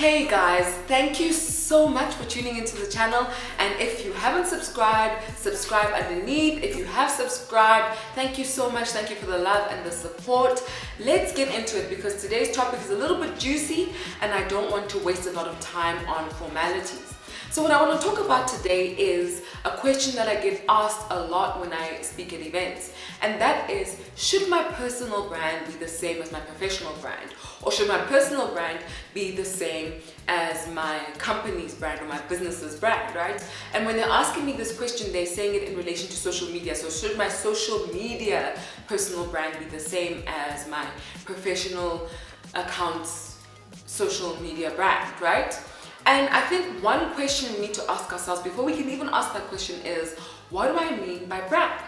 Hey guys, thank you so much for tuning into the channel, and if you haven't subscribed, subscribe underneath. If you have subscribed, thank you so much. Thank you for the love and the support. Let's get into it because today's topic is a little bit juicy and I don't want to waste a lot of time on formalities. So what I want to talk about today is a question that I get asked a lot when I speak at events, and that is, should my personal brand be the same as my professional brand? Or should my personal brand be the same as my company's brand or my business's brand, right? And when they're asking me this question, they're saying it in relation to social media. So should my social media personal brand be the same as my professional account's social media brand, right? And I think one question we need to ask ourselves before we can even ask that question is, what do I mean by brand?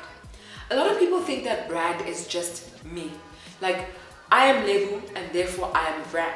A lot of people think that brand is just me. Like, I am Lebu and therefore I am a brand.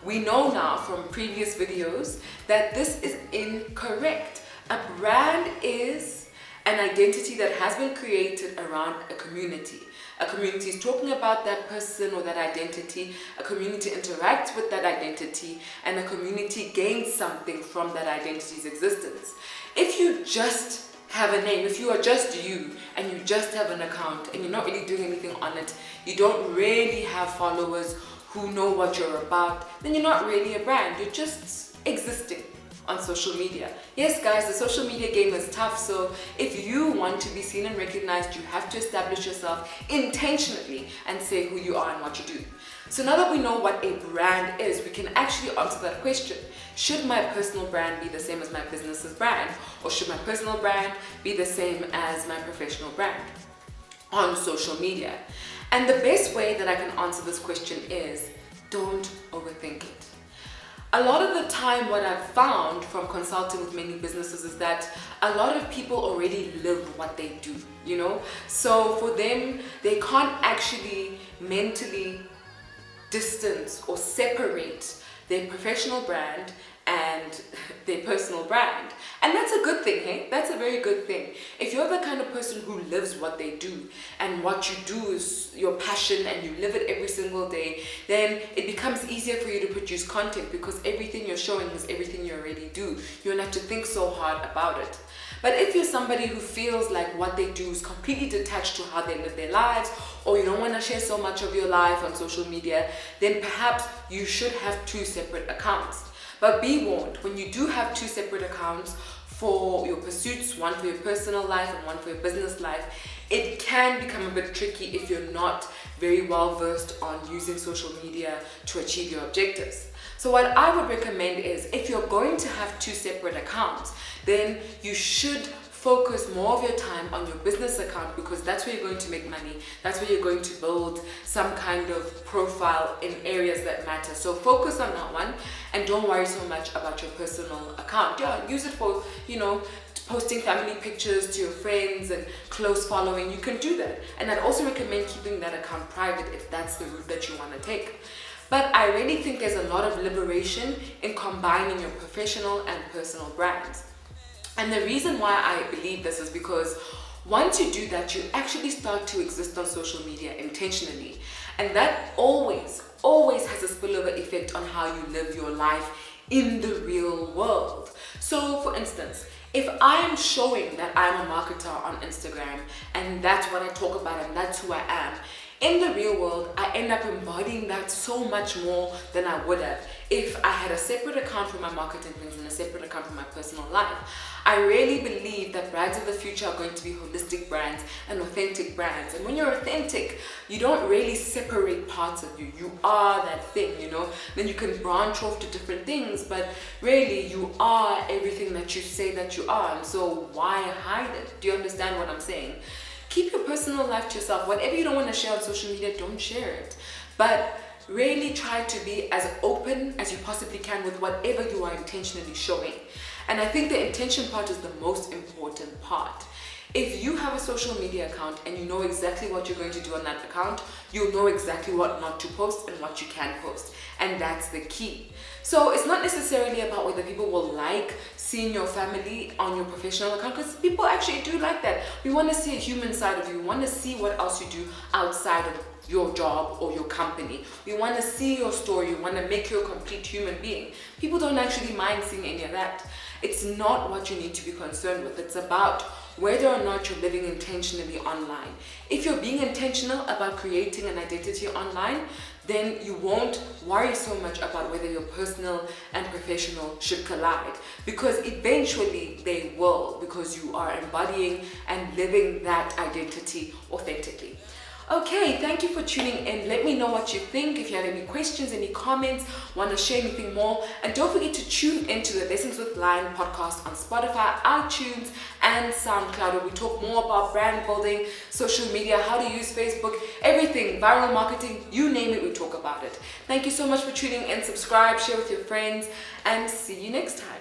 We know now from previous videos that this is incorrect. A brand is an identity that has been created around a community. A community is talking about that person or that identity, a community interacts with that identity, and a community gains something from that identity's existence. If you just have a name, if you are just you and you just have an account and you're not really doing anything on it, you don't really have followers who know what you're about, then you're not really a brand, you're just existing on social media. Yes guys, the social media game is tough, so if you want to be seen and recognized, you have to establish yourself intentionally and say who you are and what you do. So now that we know what a brand is, we can actually answer that question. Should my personal brand be the same as my business's brand? Or should my personal brand be the same as my professional brand on social media? And the best way that I can answer this question is, don't overthink it. A lot of the time, what I've found from consulting with many businesses is that a lot of people already live what they do, you know? So for them, they can't actually mentally distance or separate their professional brand and their personal brand. And that's a good thing, hey? That's a very good thing. If you're the kind of person who lives what they do and what you do is your passion and you live it every single day, then it becomes easier for you to produce content because everything you're showing is everything you already do. You don't have to think so hard about it. But if you're somebody who feels like what they do is completely detached to how they live their lives, or you don't want to share so much of your life on social media, then perhaps you should have two separate accounts. But be warned, when you do have two separate accounts for your pursuits, one for your personal life and one for your business life, it can become a bit tricky if you're not very well versed on using social media to achieve your objectives. So what I would recommend is, if you're going to have two separate accounts, then you should focus more of your time on your business account because that's where you're going to make money. That's where you're going to build some kind of profile in areas that matter. So focus on that one and don't worry so much about your personal account. Yeah, use it for, you know, posting family pictures to your friends and close following. You can do that. And I'd also recommend keeping that account private if that's the route that you want to take. But I really think there's a lot of liberation in combining your professional and personal brands. And the reason why I believe this is because once you do that, you actually start to exist on social media intentionally. And that always has a spillover effect on how you live your life in the real world. So for instance, if I am showing that I'm a marketer on Instagram and that's what I talk about and that's who I am, in the real world, I end up embodying that so much more than I would have if I had a separate account for my marketing things and a separate account for my personal life. I really believe that brands of the future are going to be holistic brands and authentic brands. And when you're authentic, you don't really separate parts of you. You are that thing, you know. Then you can branch off to different things, but really you are everything that you say that you are. And so why hide it? Do you understand what I'm saying? Keep your personal life to yourself. Whatever you don't want to share on social media, don't share it. But really try to be as open as you possibly can with whatever you are intentionally showing. And I think the intention part is the most important part. If you have a social media account and you know exactly what you're going to do on that account, you'll know exactly what not to post and what you can post. And that's the key. So it's not necessarily about whether people will like, seeing your family on your professional account, because people actually do like that. We want to see a human side of you. We want to see what else you do outside of your job or your company. We want to see your story. We want to make you a complete human being. People don't actually mind seeing any of that. It's not what you need to be concerned with. It's about whether or not you're living intentionally online. If you're being intentional about creating an identity online, then you won't worry so much about whether your personal and professional should collide, because eventually they will, because you are embodying and living that identity authentically. Okay, thank you for tuning in. Let me know what you think. If you have any questions, any comments, want to share anything more, and don't forget to tune into the Lessons with Lion podcast on Spotify, iTunes, and SoundCloud, where we talk more about brand building, social media, how to use Facebook, everything, viral marketing, you name it, we talk about it. Thank you so much for tuning in. Subscribe, share with your friends, and see you next time.